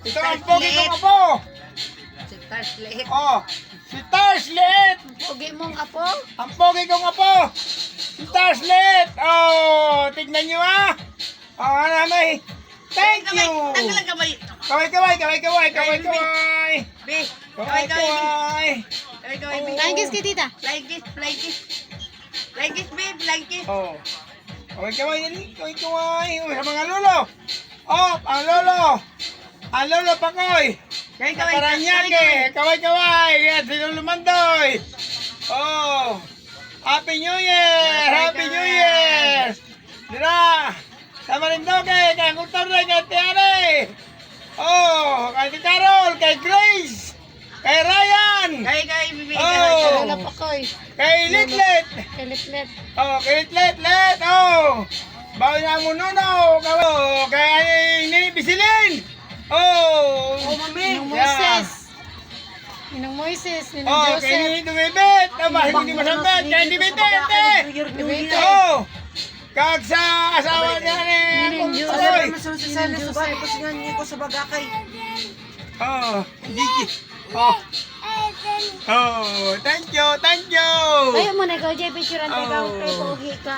Ito ang pogi kong apo. Si Tarslet. Oh, si Tarslet. Pogi mong apo? Ang pogi kong apo. Si Tarslet. Oh, tignan nyo ah. Oh, ano may. Thank you. Tanggalan kamay. Kaway. Be. Kaway. Be. Flying kiss kay tita. Flying kiss, babe. Flying kiss. Oh. Kaway. Uy, sa mga lolo. Oh, ang lolo. Ang lolo Pakoy. Kaway. Paranyake. Kaway. Yan, si Lolo Mandoy. Oh. Happy New Year. Happy New Year. Dira. Sa Marindoque. Kay Kultorne. Kay Tiare. Oh. Kay Carol. Kay Grace. Kay Ryan. Kaway, bibi. Oh. Lola Pakoy. Kay Litlet. Kay Litlet. Oh, kay Litlet. Oh. Bawi na mo nuno. Kay Nini Bisilin. Oh. Ninong Yeah. Moises. Ninong Moises. Ninong Oh, kay Joseph. Nini Dumibit. Tama, hindi masambit. Kay Nini Bitete. Dibete. Oh. Kag sa asawa niya ni Ninong Kuya Joseph. Toy. Ninong Joseph. Oh, Gigi. Oh. Oh, thank you. Ayaw mo na ikaw, Jay. Picture ang Oh. tayo. Kay Pogi ka.